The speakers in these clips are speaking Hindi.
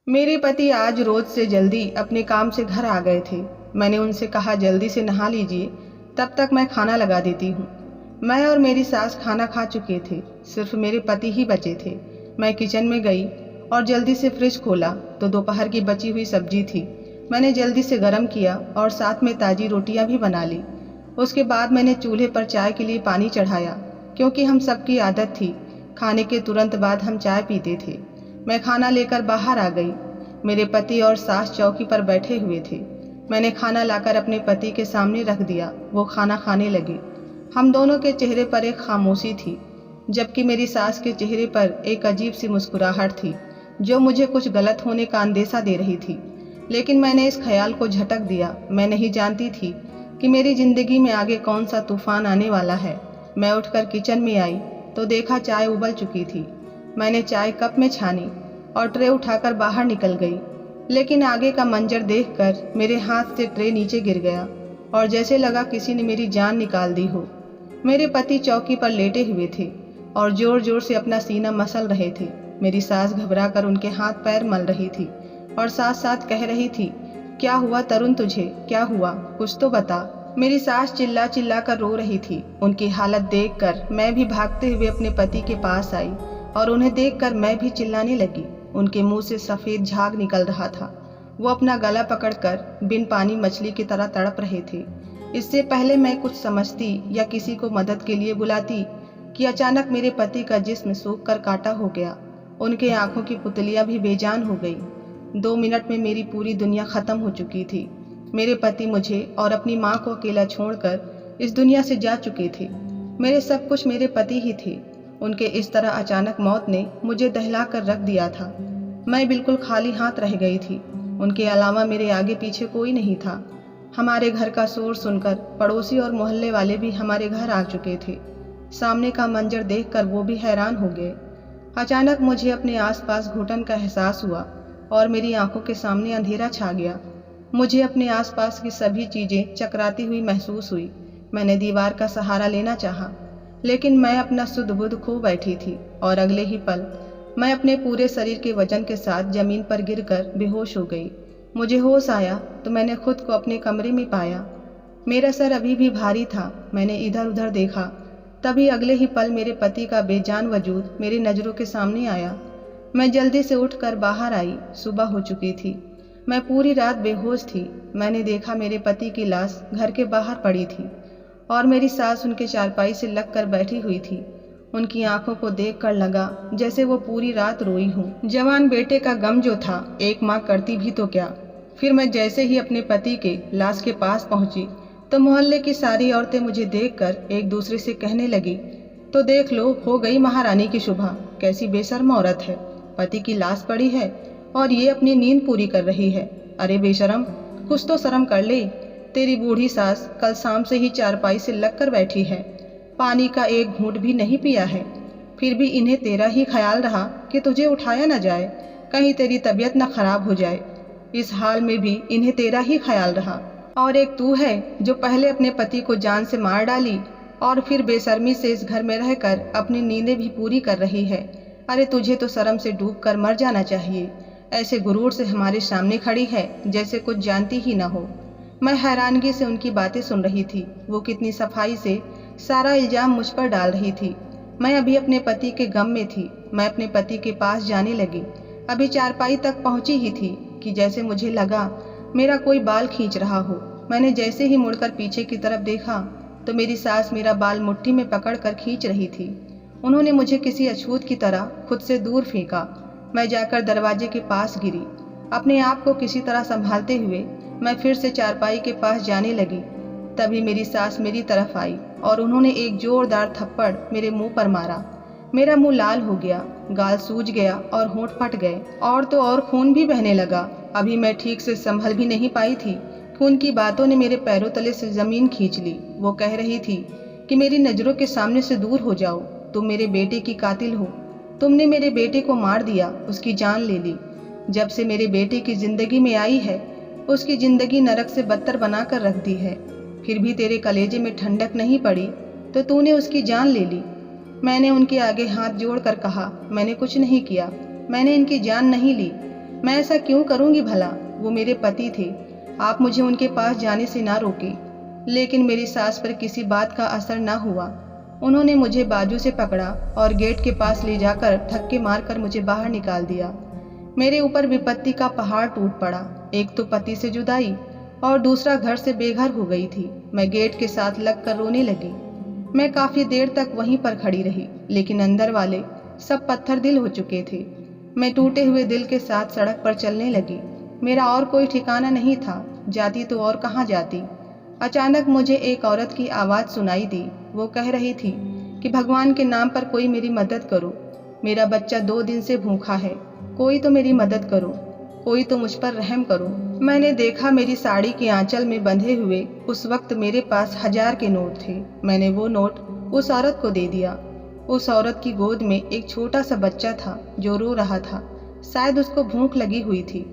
मेरे पति आज रोज से जल्दी अपने काम से घर आ गए थे। मैंने उनसे कहा जल्दी से नहा लीजिए, तब तक मैं खाना लगा देती हूँ। मैं और मेरी सास खाना खा चुके थे, सिर्फ मेरे पति ही बचे थे। मैं किचन में गई और जल्दी से फ्रिज खोला तो दोपहर की बची हुई सब्जी थी। मैंने जल्दी से गर्म किया और साथ में ताज़ी रोटियां भी बना ली। उसके बाद मैंने चूल्हे पर चाय के लिए पानी चढ़ाया, क्योंकि हम सबकी आदत थी, खाने के तुरंत बाद हम चाय पीते थे। मैं खाना लेकर बाहर आ गई। मेरे पति और सास चौकी पर बैठे हुए थे। मैंने खाना लाकर अपने पति के सामने रख दिया। वो खाना खाने लगे। हम दोनों के चेहरे पर एक खामोशी थी, जबकि मेरी सास के चेहरे पर एक अजीब सी मुस्कुराहट थी, जो मुझे कुछ गलत होने का अंदेशा दे रही थी। लेकिन मैंने इस ख्याल को झटक दिया। मैं नहीं जानती थी कि मेरी जिंदगी में आगे कौन सा तूफान आने वाला है। मैं उठकर किचन में आई तो देखा चाय उबल चुकी थी। मैंने चाय कप में छानी और ट्रे उठाकर बाहर निकल गई। लेकिन आगे का मंजर देखकर मेरे हाथ से ट्रे नीचे गिर गया और जैसे लगा किसी ने मेरी जान निकाल दी हो। मेरे पति चौकी पर लेटे हुए थे और जोर जोर से अपना सीना मसल रहे थे। मेरी सास घबरा कर उनके हाथ पैर मल रही थी और साथ साथ कह रही थी, क्या हुआ तरुण, तुझे क्या हुआ, कुछ तो बता। मेरी सास चिल्ला चिल्ला कर रो रही थी। उनकी हालत देखकर मैं भी भागते हुए अपने पति के पास आई और उन्हें देखकर मैं भी चिल्लाने लगी। उनके मुंह से सफ़ेद झाग निकल रहा था। वो अपना गला पकड़कर बिन पानी मछली की तरह तड़प रहे थे। इससे पहले मैं कुछ समझती या किसी को मदद के लिए बुलाती कि अचानक मेरे पति का जिस्म सूख कर काटा हो गया। उनके आंखों की पुतलियां भी बेजान हो गई। 2 मिनट में मेरी पूरी दुनिया खत्म हो चुकी थी। मेरे पति मुझे और अपनी माँ को अकेला छोड़कर इस दुनिया से जा चुके थे। मेरे सब कुछ मेरे पति ही थे। उनके इस तरह अचानक मौत ने मुझे दहला कर रख दिया था। मैं बिल्कुल खाली हाथ रह गई थी। उनके अलावा मेरे आगे पीछे कोई नहीं था। हमारे घर का शोर सुनकर पड़ोसी और मोहल्ले वाले भी हमारे घर आ चुके थे। सामने का मंजर देखकर वो भी हैरान हो गए। अचानक मुझे अपने आसपास घुटन का एहसास हुआ और मेरी आंखों के सामने अंधेरा छा गया। मुझे अपने आसपास की सभी चीजें चकराती हुई महसूस हुई। मैंने दीवार का सहारा लेना चाहा, लेकिन मैं अपना सुध बुध खो बैठी थी और अगले ही पल मैं अपने पूरे शरीर के वजन के साथ जमीन पर गिरकर बेहोश हो गई। मुझे होश आया तो मैंने खुद को अपने कमरे में पाया। मेरा सर अभी भी भारी था। मैंने इधर उधर देखा, तभी अगले ही पल मेरे पति का बेजान वजूद मेरी नज़रों के सामने आया। मैं जल्दी से उठकर बाहर आई। सुबह हो चुकी थी। मैं पूरी रात बेहोश थी। मैंने देखा मेरे पति की लाश घर के बाहर पड़ी थी और मेरी सास उनके चारपाई से लग कर बैठी हुई थी। उनकी आंखों को देखकर लगा जैसे वो पूरी रात रोई हूँ। जवान बेटे का गम जो था एक माँ करती भी तो क्या। फिर मैं जैसे ही अपने पति के लाश के पास पहुंची तो मोहल्ले की सारी औरतें मुझे देखकर एक दूसरे से कहने लगी, तो देख लो, हो गई महारानी की शुभा। कैसी बेशर्म औरत है, पति की लाश पड़ी है और ये अपनी नींद पूरी कर रही है। अरे बेशर्म, कुछ तो शर्म कर ले। तेरी बूढ़ी सास कल शाम से ही चारपाई से लग कर बैठी है, पानी का एक घूंट भी नहीं पिया है। फिर भी इन्हें तेरा ही ख्याल रहा कि तुझे उठाया न जाए, कहीं तेरी तबीयत न खराब हो जाए। इस हाल में भी इन्हें तेरा ही ख्याल रहा। और एक तू है जो पहले अपने पति को जान से मार डाली और फिर बेशर्मी से इस घर में रहकर अपनी नींदें भी पूरी कर रही है। अरे तुझे तो शर्म से डूब कर मर जाना चाहिए। ऐसे गुरूर से हमारे सामने खड़ी है जैसे कुछ जानती ही न हो। मैं हैरानगी से उनकी बातें सुन रही थी। वो कितनी सफाई से सारा इल्जाम मुझ पर डाल रही थी। मैं अभी अपने पति के गम में थी। मैं अपने पति के पास जाने लगी। अभी चारपाई तक पहुंची ही थी कि जैसे मुझे लगा मेरा कोई बाल खींच रहा हो। मैंने जैसे ही मुड़कर पीछे की तरफ देखा तो मेरी सास मेरा बाल मुट्ठी में पकड़ कर खींच रही थी। उन्होंने मुझे किसी अछूत की तरह खुद से दूर फेंका। मैं जाकर दरवाजे के पास गिरी। अपने आप को किसी तरह संभालते हुए मैं फिर से चारपाई के पास जाने लगी। तभी मेरी सास मेरी तरफ आई और उन्होंने एक जोरदार थप्पड़ मेरे मुंह पर मारा। मेरा मुंह लाल हो गया, गाल सूज गया और होंठ फट गए और तो और खून भी बहने लगा। अभी मैं ठीक से संभल भी नहीं पाई थी। खून की बातों ने मेरे पैरों तले से जमीन खींच ली। वो कह रही थी कि मेरी नज़रों के सामने से दूर हो जाओ। तुम मेरे बेटे की कातिल हो। तुमने मेरे बेटे को मार दिया, उसकी जान ले ली। जब से मेरे बेटे की जिंदगी में आई है उसकी जिंदगी नरक से बदतर बना कर रख दी है। फिर भी तेरे कलेजे में ठंडक नहीं पड़ी तो तूने उसकी जान ले ली। मैंने उनके आगे हाथ जोड़कर कहा, मैंने कुछ नहीं किया, मैंने इनकी जान नहीं ली। मैं ऐसा क्यों करूंगी भला? वो मेरे पति थे, आप मुझे उनके पास जाने से ना रोके। लेकिन मेरी सास पर किसी बात का असर ना हुआ। उन्होंने मुझे बाजू से पकड़ा और गेट के पास ले जाकर धक्के मारकर मुझे बाहर निकाल दिया। मेरे ऊपर विपत्ति का पहाड़ टूट पड़ा। एक तो पति से जुदाई और दूसरा घर से बेघर हो गई थी। मैं गेट के साथ लगकर रोने लगी। मैं काफी देर तक वहीं पर खड़ी रही, लेकिन अंदर वाले सब पत्थर दिल हो चुके थे। मैं टूटे हुए दिल के साथ सड़क पर चलने लगी। मेरा और कोई ठिकाना नहीं था, जाती तो और कहाँ जाती। अचानक मुझे एक औरत की आवाज़ सुनाई दी। वो कह रही थी कि भगवान के नाम पर कोई मेरी मदद करो, मेरा बच्चा 2 दिन से भूखा है, कोई तो मेरी मदद करो, कोई तो मुझ पर रहम करो। मैंने देखा मेरी साड़ी के आंचल में बंधे हुए उस वक्त मेरे पास 1000 के नोट थे। मैंने वो नोट उस औरत को दे दिया। उस औरत की गोद में एक छोटा सा बच्चा था जो रो रहा था, शायद उसको भूख लगी हुई थी।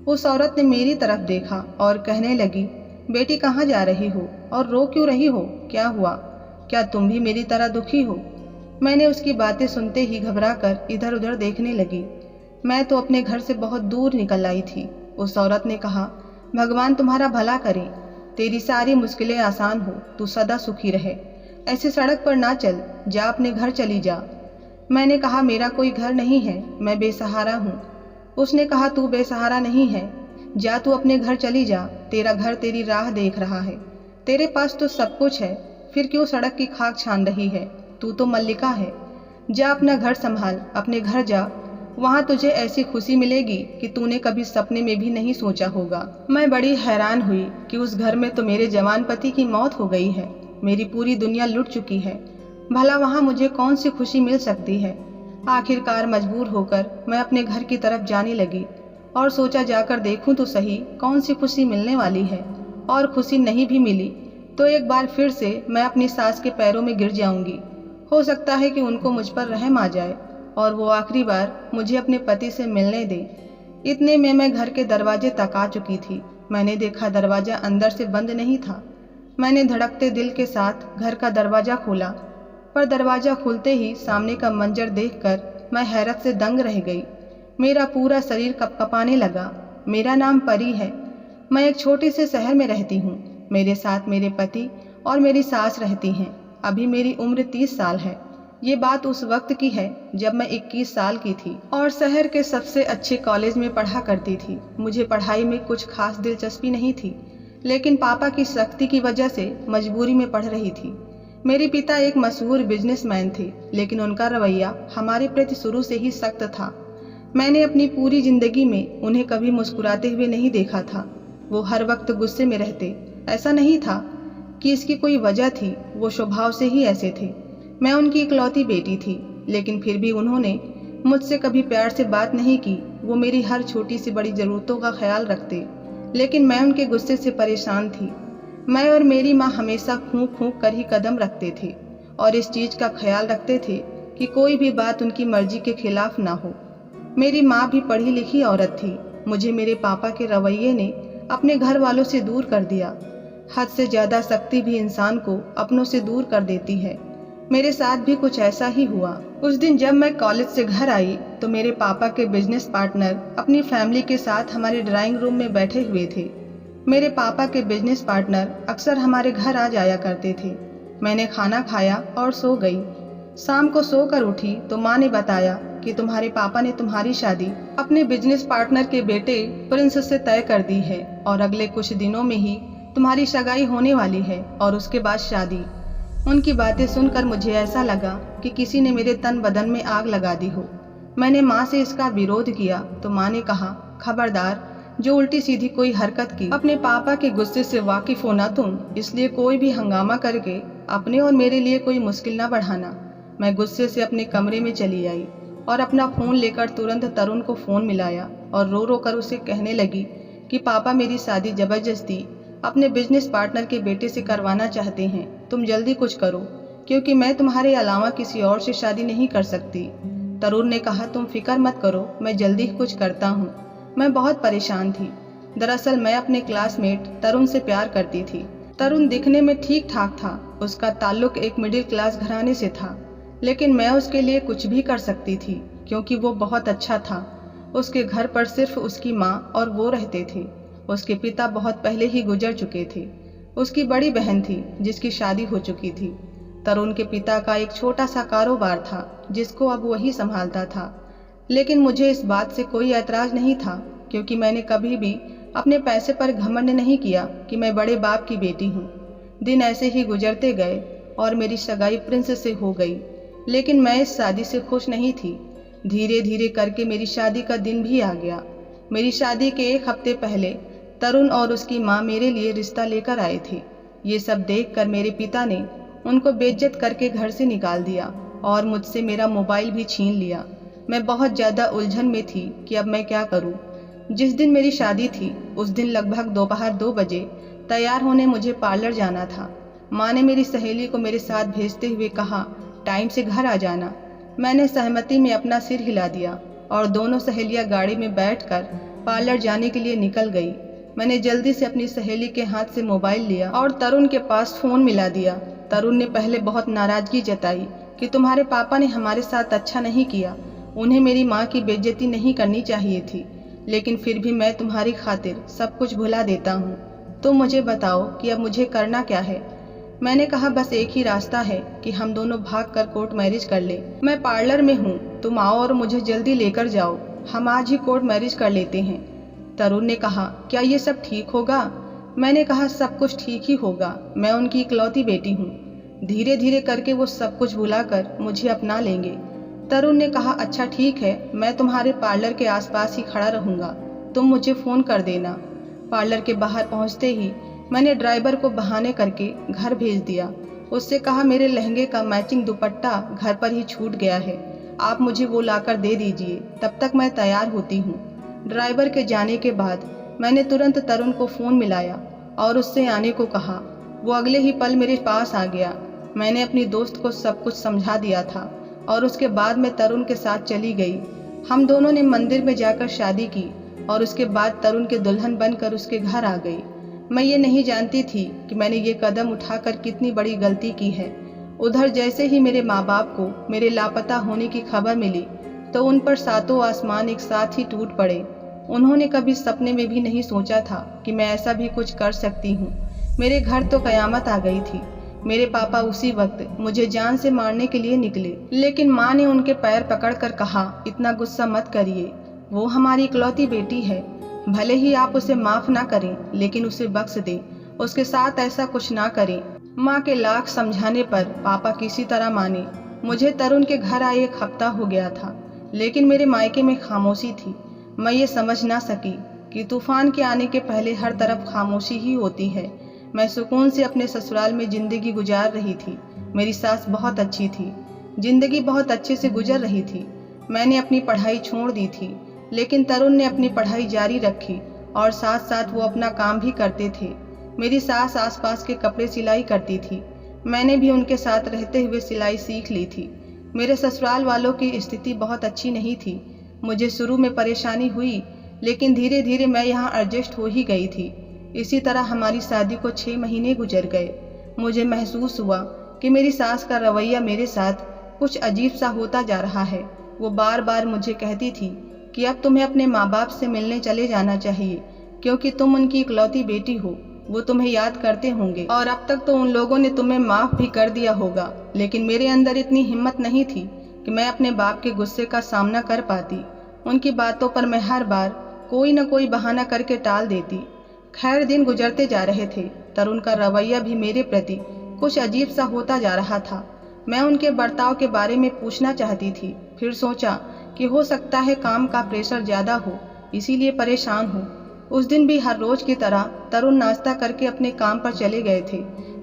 उस औरत ने मेरी तरफ देखा और कहने लगी, बेटी कहाँ जा रही हो और रो क्यों रही हो? क्या हुआ? क्या तुम भी मेरी तरह दुखी हो? मैंने उसकी बातें सुनते ही घबराकर इधर उधर देखने लगी। मैं तो अपने घर से बहुत दूर निकल आई थी। उस औरत ने कहा, भगवान तुम्हारा भला करे, तेरी सारी मुश्किलें आसान हो, तू सदा सुखी रहे। ऐसी सड़क पर ना चल, जा अपने घर चली जा। मैंने कहा, मेरा कोई घर नहीं है, मैं बेसहारा हूँ। उसने कहा, तू बेसहारा नहीं है, जा तू अपने घर चली जा, तेरा घर तेरी राह देख रहा है, तेरे पास तो सब कुछ है, फिर क्यों सड़क की खाक छान रही है? तू तो मल्लिका है, जा अपना घर संभाल, अपने घर जा, वहाँ तुझे ऐसी खुशी मिलेगी कि तूने कभी सपने में भी नहीं सोचा होगा। मैं बड़ी हैरान हुई कि उस घर में तो मेरे जवान पति की मौत हो गई है, मेरी पूरी दुनिया लुट चुकी है, भला वहाँ मुझे कौन सी खुशी मिल सकती है? आखिरकार मजबूर होकर मैं अपने घर की तरफ जाने लगी और सोचा जाकर देखूं तो सही कौन सी खुशी मिलने वाली है। और खुशी नहीं भी मिली तो एक बार फिर से मैं अपनी सास के पैरों में गिर जाऊंगी। हो सकता है कि उनको मुझ पर रहम आ जाए और वो आखिरी बार मुझे अपने पति से मिलने दे। इतने में मैं घर के दरवाजे तक आ चुकी थी। मैंने देखा दरवाजा अंदर से बंद नहीं था। मैंने धड़कते दिल के साथ घर का दरवाजा खोला, पर दरवाजा खुलते ही सामने का मंजर देखकर मैं हैरत से दंग रह गई। मेरा पूरा शरीर कपकपाने लगा। मेरा नाम परी है। मैं एक छोटे से शहर में रहती हूँ। मेरे साथ मेरे पति और मेरी सास रहती हैं। अभी मेरी उम्र 30 साल है। ये बात उस वक्त की है जब मैं 21 साल की थी और शहर के सबसे अच्छे कॉलेज में पढ़ा करती थी। मुझे पढ़ाई में कुछ खास दिलचस्पी नहीं थी, लेकिन पापा की सख्ती की वजह से मजबूरी में पढ़ रही थी। मेरे पिता एक मशहूर बिजनेसमैन थे, लेकिन उनका रवैया हमारे प्रति शुरू से ही सख्त था। मैंने अपनी पूरी जिंदगी में उन्हें कभी मुस्कुराते हुए नहीं देखा था। वो हर वक्त गुस्से में रहते। ऐसा नहीं था कि इसकी कोई वजह थी, वो स्वभाव से ही ऐसे थे। मैं उनकी इकलौती बेटी थी, लेकिन फिर भी उन्होंने मुझसे कभी प्यार से बात नहीं की। वो मेरी हर छोटी सी बड़ी ज़रूरतों का ख्याल रखते, लेकिन मैं उनके गुस्से से परेशान थी। मैं और मेरी माँ हमेशा फूंक फूंक कर ही कदम रखते थे और इस चीज़ का ख्याल रखते थे कि कोई भी बात उनकी मर्जी के खिलाफ ना हो। मेरी माँ भी पढ़ी लिखी औरत थी। मुझे मेरे पापा के रवैये ने अपने घर वालों से दूर कर दिया। हद से ज़्यादा सख्ती भी इंसान को अपनों से दूर कर देती है। मेरे साथ भी कुछ ऐसा ही हुआ। उस दिन जब मैं कॉलेज से घर आई तो मेरे पापा के बिजनेस पार्टनर अपनी फैमिली के साथ हमारे ड्राइंग रूम में बैठे हुए थे। मेरे पापा के बिजनेस पार्टनर अक्सर हमारे घर आ जाया करते थे। मैंने खाना खाया और सो गई। शाम को सोकर उठी तो माँ ने बताया कि तुम्हारे पापा ने तुम्हारी शादी अपने बिजनेस पार्टनर के बेटे प्रिंस से तय कर दी है और अगले कुछ दिनों में ही तुम्हारी सगाई होने वाली है और उसके बाद शादी। उनकी बातें सुनकर मुझे ऐसा लगा कि किसी ने मेरे तन बदन में आग लगा दी हो। मैंने माँ से इसका विरोध किया तो माँ ने कहा, खबरदार, जो उल्टी सीधी कोई हरकत की, अपने पापा के गुस्से से वाकिफ हो ना तुम, इसलिए कोई भी हंगामा करके अपने और मेरे लिए कोई मुश्किल ना बढ़ाना। मैं गुस्से से अपने कमरे में चली आई और अपना फ़ोन लेकर तुरंत तरुण को फ़ोन मिलाया और रो रो कर उसे कहने लगी कि पापा मेरी शादी ज़बरदस्ती अपने बिजनेस पार्टनर के बेटे से करवाना चाहते हैं। तुम जल्दी कुछ करो, क्योंकि मैं तुम्हारे अलावा किसी और से शादी नहीं कर सकती। तरुण ने कहा, तुम फिक्र मत करो, मैं जल्दी ही कुछ करता हूँ। मैं बहुत परेशान थी। दरअसल मैं अपने क्लासमेट तरुण से प्यार करती थी। तरुण दिखने में ठीक ठाक था। उसका ताल्लुक एक मिडिल क्लास घराने से था, लेकिन मैं उसके लिए कुछ भी कर सकती थी क्योंकि वो बहुत अच्छा था। उसके घर पर सिर्फ उसकी माँ और वो रहते थे। उसके पिता बहुत पहले ही गुजर चुके थे। उसकी बड़ी बहन थी जिसकी शादी हो चुकी थी। तरुण के पिता का एक छोटा सा कारोबार था जिसको अब वही संभालता था। लेकिन मुझे इस बात से कोई ऐतराज नहीं था, क्योंकि मैंने कभी भी अपने पैसे पर घमंड नहीं किया कि मैं बड़े बाप की बेटी हूँ। दिन ऐसे ही गुजरते गए और मेरी सगाई प्रिंस से हो गई। लेकिन मैं इस शादी से खुश नहीं थी। धीरे धीरे करके मेरी शादी का दिन भी आ गया। मेरी शादी के एक हफ्ते पहले तरुण और उसकी माँ मेरे लिए रिश्ता लेकर आए थे। ये सब देखकर मेरे पिता ने उनको बेइज्जत करके घर से निकाल दिया और मुझसे मेरा मोबाइल भी छीन लिया। मैं बहुत ज़्यादा उलझन में थी कि अब मैं क्या करूं। जिस दिन मेरी शादी थी उस दिन लगभग दोपहर 2 बजे तैयार होने मुझे पार्लर जाना था। माँ ने मेरी सहेली को मेरे साथ भेजते हुए कहा, टाइम से घर आ जाना। मैंने सहमति में अपना सिर हिला दिया और दोनों सहेलियां गाड़ी में बैठकर पार्लर जाने के लिए निकल गई। मैंने जल्दी से अपनी सहेली के हाथ से मोबाइल लिया और तरुण के पास फ़ोन मिला दिया। तरुण ने पहले बहुत नाराज़गी जताई कि तुम्हारे पापा ने हमारे साथ अच्छा नहीं किया, उन्हें मेरी माँ की बेइज्जती नहीं करनी चाहिए थी, लेकिन फिर भी मैं तुम्हारी खातिर सब कुछ भुला देता हूँ। तो मुझे बताओ कि अब मुझे करना क्या है। मैंने कहा, बस एक ही रास्ता है कि हम दोनों भागकर कोर्ट मैरिज कर ले। मैं पार्लर में हूँ, तुम आओ और मुझे जल्दी लेकर जाओ, हम आज ही कोर्ट मैरिज कर लेते हैं। तरुण ने कहा, क्या ये सब ठीक होगा? मैंने कहा, सब कुछ ठीक ही होगा, मैं उनकी इकलौती बेटी हूँ। धीरे धीरे करके वो सब कुछ भुलाकर मुझे अपना लेंगे। तरुण ने कहा, अच्छा ठीक है, मैं तुम्हारे पार्लर के आसपास ही खड़ा रहूँगा, तुम मुझे फ़ोन कर देना। पार्लर के बाहर पहुँचते ही मैंने ड्राइवर को बहाने करके घर भेज दिया। उससे कहा, मेरे लहंगे का मैचिंग दुपट्टा घर पर ही छूट गया है, आप मुझे वो लाकर दे दीजिए, तब तक मैं तैयार होती हूँ। ड्राइवर के जाने के बाद मैंने तुरंत तरुण को फ़ोन मिलाया और उससे आने को कहा। वो अगले ही पल मेरे पास आ गया। मैंने अपनी दोस्त को सब कुछ समझा दिया था और उसके बाद मैं तरुण के साथ चली गई। हम दोनों ने मंदिर में जाकर शादी की और उसके बाद तरुण के दुल्हन बनकर उसके घर आ गई। मैं ये नहीं जानती थी कि मैंने ये कदम उठाकर कितनी बड़ी गलती की है। उधर जैसे ही मेरे माँ बाप को मेरे लापता होने की खबर मिली तो उन पर सातों आसमान एक साथ ही टूट पड़े। उन्होंने कभी सपने में भी नहीं सोचा था कि मैं ऐसा भी कुछ कर सकती हूँ। मेरे घर तो कयामत आ गई थी। मेरे पापा उसी वक्त मुझे जान से मारने के लिए निकले, लेकिन माँ ने उनके पैर पकड़कर कहा, इतना गुस्सा मत करिए, वो हमारी इकलौती बेटी है, भले ही आप उसे माफ़ ना करें लेकिन उसे बख्श दें, उसके साथ ऐसा कुछ ना करें। माँ के लाख समझाने पर पापा किसी तरह माने। मुझे तरुण के घर आए 1 हफ्ता हो गया था, लेकिन मेरे मायके में खामोशी थी। मैं ये समझ ना सकी कि तूफान के आने के पहले हर तरफ खामोशी ही होती है। मैं सुकून से अपने ससुराल में ज़िंदगी गुजार रही थी। मेरी सास बहुत अच्छी थी, ज़िंदगी बहुत अच्छे से गुजर रही थी। मैंने अपनी पढ़ाई छोड़ दी थी, लेकिन तरुण ने अपनी पढ़ाई जारी रखी और साथ साथ वो अपना काम भी करते थे। मेरी सास आसपास के कपड़े सिलाई करती थी, मैंने भी उनके साथ रहते हुए सिलाई सीख ली थी। मेरे ससुराल वालों की स्थिति बहुत अच्छी नहीं थी। मुझे शुरू में परेशानी हुई, लेकिन धीरे धीरे मैं यहाँ एडजस्ट हो ही गई थी। इसी तरह हमारी शादी को 6 महीने गुजर गए। मुझे महसूस हुआ कि मेरी सास का रवैया मेरे साथ कुछ अजीब सा होता जा रहा है। वो बार बार मुझे कहती थी कि अब तुम्हें अपने माँ बाप से मिलने चले जाना चाहिए, क्योंकि तुम उनकी इकलौती बेटी हो, वो तुम्हें याद करते होंगे और अब तक तो उन लोगों ने तुम्हें माफ़ भी कर दिया होगा। लेकिन मेरे अंदर इतनी हिम्मत नहीं थी कि मैं अपने बाप के गुस्से का सामना कर पाती। उनकी बातों पर मैं हर बार कोई न कोई बहाना करके टाल देती। खैर, दिन गुजरते जा रहे थे। तरुण का रवैया भी मेरे प्रति कुछ अजीब सा होता जा रहा था। मैं उनके बर्ताव के बारे में पूछना चाहती थी, फिर सोचा कि हो सकता है काम का प्रेशर ज़्यादा हो, इसीलिए परेशान हूँ। उस दिन भी हर रोज़ की तरह तरुण नाश्ता करके अपने काम पर चले गए थे।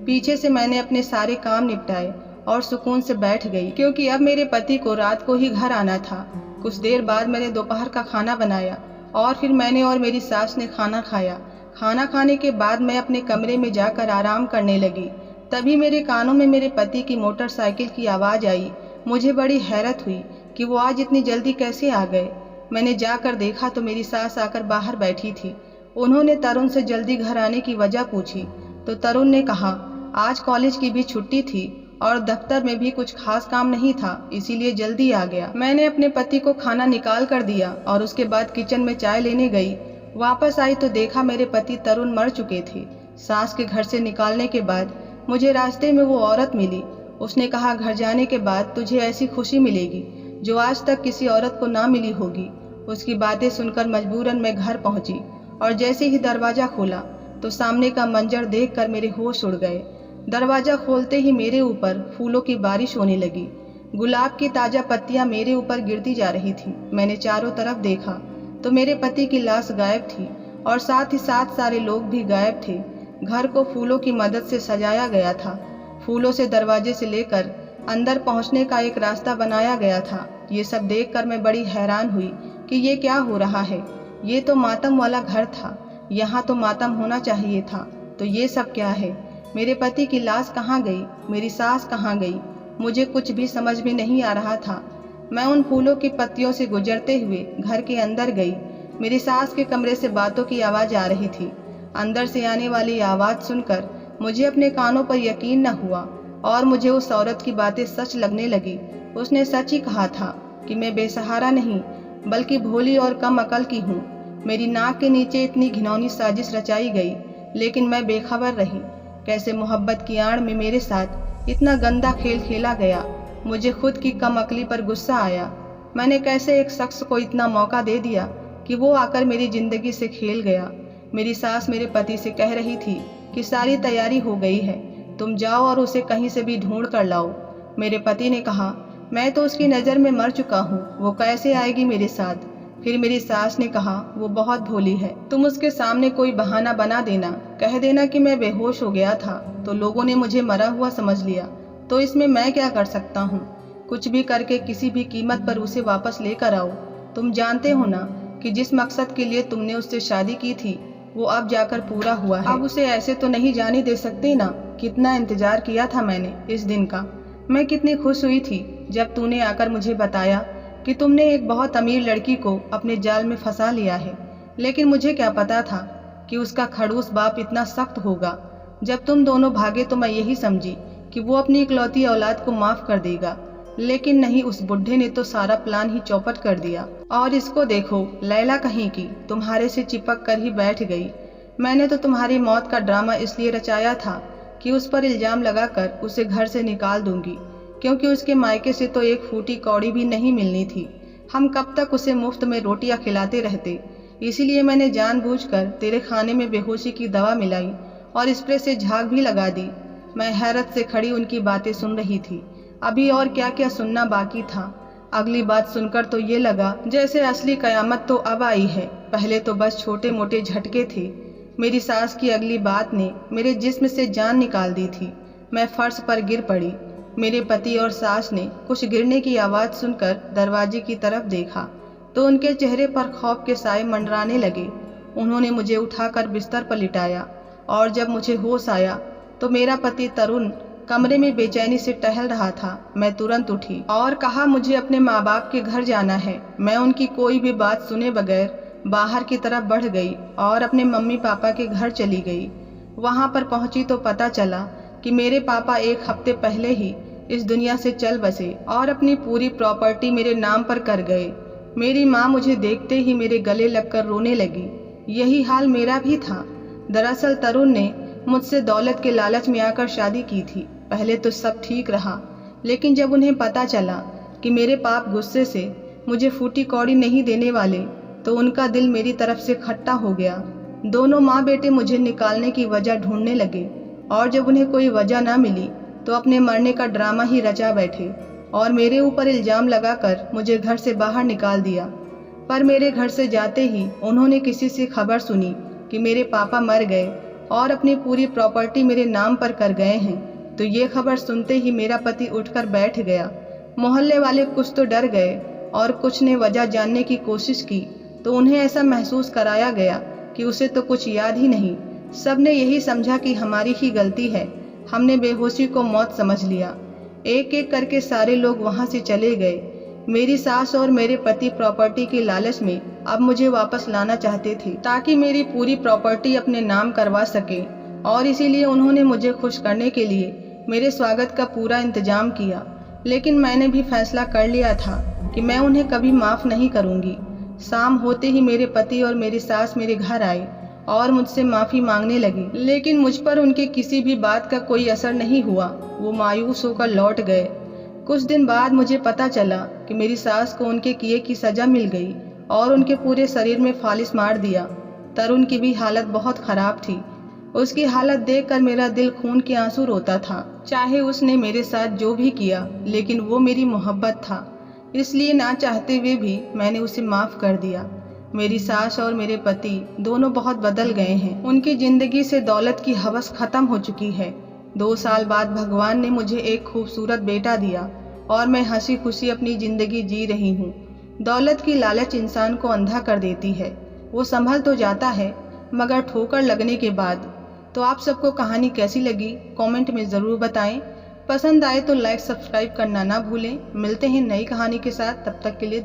पीछे से मैंने अपने सारे काम निपटाए और सुकून से बैठ गई, क्योंकि अब मेरे पति को रात को ही घर आना था। कुछ देर बाद मैंने दोपहर का खाना बनाया और फिर मैंने और मेरी सास ने खाना खाया। खाना खाने के बाद मैं अपने कमरे में जाकर आराम करने लगी। तभी मेरे कानों में मेरे पति की मोटरसाइकिल की आवाज़ आई। मुझे बड़ी हैरत हुई कि वो आज इतनी जल्दी कैसे आ गए। मैंने जाकर देखा तो मेरी सास आकर बाहर बैठी थी। उन्होंने तरुण से जल्दी घर आने की वजह पूछी तो तरुण ने कहा, आज कॉलेज की भी छुट्टी थी और दफ्तर में भी कुछ खास काम नहीं था, इसीलिए जल्दी आ गया। मैंने अपने पति को खाना निकाल कर दिया और उसके बाद किचन में चाय लेने गई। वापस आई तो देखा मेरे पति तरुण मर चुके थे। सास के घर से निकालने के बाद मुझे रास्ते में वो औरत मिली। उसने कहा, घर जाने के बाद तुझे ऐसी खुशी मिलेगी जो आज तक किसी औरत को ना मिली होगी। उसकी बातें सुनकर मजबूरन मैं घर पहुंची और जैसे ही दरवाजा खोला तो सामने का मंजर देखकर मेरे होश उड़ गए। दरवाजा खोलते ही मेरे ऊपर फूलों की बारिश होने लगी। गुलाब की ताजा पत्तियां मेरे ऊपर गिरती जा रही थी। मैंने चारों तरफ देखा तो मेरे पति की लाश गायब थी और साथ ही साथ सारे लोग भी गायब थे। घर को फूलों की मदद से सजाया गया था। फूलों से दरवाजे से लेकर अंदर पहुंचने का एक रास्ता बनाया गया था। ये सब देखकर मैं बड़ी हैरान हुई कि ये क्या हो रहा है। ये तो मातम वाला घर था, यहाँ तो मातम होना चाहिए था। तो ये सब क्या है? मेरे पति की लाश कहाँ गई? मेरी सास कहाँ गई? मुझे कुछ भी समझ में नहीं आ रहा था। मैं उन फूलों की पत्तियों से गुजरते हुए घर के अंदर गई। मेरी सास के कमरे से बातों की आवाज़ आ रही थी। अंदर से आने वाली आवाज़ सुनकर मुझे अपने कानों पर यकीन न हुआ और मुझे उस औरत की बातें सच लगने लगी। उसने सच ही कहा था कि मैं बेसहारा नहीं बल्कि भोली और कम अकल की हूँ। मेरी नाक के नीचे इतनी घिनौनी साजिश रचाई गई, लेकिन मैं बेखबर रही। कैसे मोहब्बत की आड़ में मेरे साथ इतना गंदा खेल खेला गया। मुझे खुद की कम अकली पर गुस्सा आया। मैंने कैसे एक शख्स को इतना मौका दे दिया कि वो आकर मेरी जिंदगी से खेल गया। मेरी सास मेरे पति से कह रही थी कि सारी तैयारी हो गई है, तुम जाओ और उसे कहीं से भी ढूंढ कर लाओ। मेरे पति ने कहा, मैं तो उसकी नज़र में मर चुका हूँ, वो कैसे आएगी मेरे साथ। फिर मेरी सास ने कहा, वो बहुत भोली है, तुम उसके सामने कोई बहाना बना देना, कह देना कि मैं बेहोश हो गया था तो लोगों ने मुझे मरा हुआ समझ लिया, तो इसमें मैं क्या कर सकता हूँ। कुछ भी करके किसी भी कीमत पर उसे वापस लेकर आओ। तुम जानते हो ना कि जिस मकसद के लिए तुमने उससे शादी की थी वो अब जाकर पूरा हुआ है। अब उसे ऐसे तो नहीं जाने दे सकते ना। कितना इंतजार किया था मैंने इस दिन का। मैं कितनी खुश हुई थी जब तूने आकर मुझे बताया कि तुमने एक बहुत अमीर लड़की को अपने जाल में फंसा लिया है। लेकिन मुझे क्या पता था कि उसका खड़ूस बाप इतना सख्त होगा। जब तुम दोनों भागे तो मैं यही समझी कि वो अपनी इकलौती औलाद को माफ कर देगा, लेकिन नहीं, उस बुढ़े ने तो सारा प्लान ही चौपट कर दिया। और इसको देखो, लैला कहीं की तुम्हारे से चिपक कर ही बैठ गई। मैंने तो तुम्हारी मौत का ड्रामा इसलिए रचाया था कि उस पर इल्जाम लगाकर उसे घर से निकाल दूंगी, क्योंकि उसके मायके से तो एक फूटी कौड़ी भी नहीं मिलनी थी। हम कब तक उसे मुफ्त में रोटियां खिलाते रहते। इसीलिए मैंने जानबूझकर तेरे खाने में बेहोशी की दवा मिलाई और स्प्रे से झाग भी लगा दी। मैं हैरत से खड़ी उनकी बातें सुन रही थी। अभी और क्या क्या सुनना बाकी था। अगली बात सुनकर तो ये लगा जैसे असली कयामत तो अब आई है। पहले तो बस छोटे मोटे झटके थे। मेरी सास की अगली बात ने मेरे जिस्म से जान निकाल दी थी। मैं फर्श पर गिर पड़ी। मेरे पति और सास ने कुछ गिरने की आवाज़ सुनकर दरवाजे की तरफ देखा तो उनके चेहरे पर खौफ के साए मंडराने लगे। उन्होंने मुझे उठाकर बिस्तर पर लिटाया और जब मुझे होश आया तो मेरा पति तरुण कमरे में बेचैनी से टहल रहा था। मैं तुरंत उठी और कहा, मुझे अपने माँ बाप के घर जाना है। मैं उनकी कोई भी बात सुने बगैर बाहर की तरफ बढ़ गई और अपने मम्मी पापा के घर चली गई। वहाँ पर पहुँची तो पता चला कि मेरे पापा एक हफ्ते पहले ही इस दुनिया से चल बसे और अपनी पूरी प्रॉपर्टी मेरे नाम पर कर गए। मेरी माँ मुझे देखते ही मेरे गले लगकर रोने लगी। यही हाल मेरा भी था। दरअसल तरुण ने मुझसे दौलत के लालच में आकर शादी की थी। पहले तो सब ठीक रहा, लेकिन जब उन्हें पता चला कि मेरे बाप गुस्से से मुझे फूटी कौड़ी नहीं देने वाले तो उनका दिल मेरी तरफ से खट्टा हो गया। दोनों माँ बेटे मुझे निकालने की वजह ढूंढने लगे और जब उन्हें कोई वजह ना मिली तो अपने मरने का ड्रामा ही रचा बैठे और मेरे ऊपर इल्जाम लगाकर मुझे घर से बाहर निकाल दिया। पर मेरे घर से जाते ही उन्होंने किसी से खबर सुनी कि मेरे पापा मर गए और अपनी पूरी प्रॉपर्टी मेरे नाम पर कर गए हैं। तो ये खबर सुनते ही मेरा पति उठकर बैठ गया। मोहल्ले वाले कुछ तो डर गए और कुछ ने वजह जानने की कोशिश की तो उन्हें ऐसा महसूस कराया गया कि उसे तो कुछ याद ही नहीं। सब ने यही समझा कि हमारी ही गलती है, हमने बेहोशी को मौत समझ लिया। एक एक करके सारे लोग वहाँ से चले गए। मेरी सास और मेरे पति प्रॉपर्टी के लालच में अब मुझे वापस लाना चाहते थे ताकि मेरी पूरी प्रॉपर्टी अपने नाम करवा सके और इसीलिए उन्होंने मुझे खुश करने के लिए मेरे स्वागत का पूरा इंतजाम किया, लेकिन मैंने भी फैसला कर लिया था कि मैं उन्हें कभी माफ़ नहीं करूँगी। शाम होते ही मेरे पति और मेरी सास मेरे घर आए और मुझसे माफ़ी मांगने लगी, लेकिन मुझ पर उनके किसी भी बात का कोई असर नहीं हुआ। वो मायूस होकर लौट गए। कुछ दिन बाद मुझे पता चला कि मेरी सास को उनके किए की सज़ा मिल गई और उनके पूरे शरीर में फालिस मार दिया। तरुण की भी हालत बहुत ख़राब थी। उसकी हालत देखकर मेरा दिल खून के आंसू रोता था। चाहे उसने मेरे साथ जो भी किया, लेकिन वो मेरी मोहब्बत था, इसलिए ना चाहते हुए भी मैंने उसे माफ़ कर दिया। मेरी सास और मेरे पति दोनों बहुत बदल गए हैं। उनकी ज़िंदगी से दौलत की हवस ख़त्म हो चुकी है। 2 साल बाद भगवान ने मुझे एक खूबसूरत बेटा दिया और मैं हंसी खुशी अपनी ज़िंदगी जी रही हूँ। दौलत की लालच इंसान को अंधा कर देती है। वो संभल तो जाता है, मगर ठोकर लगने के बाद। तो आप सबको कहानी कैसी लगी कमेंट में ज़रूर बताएं। पसंद आए तो लाइक सब्सक्राइब करना ना भूलें। मिलते हैं नई कहानी के साथ, तब तक के लिए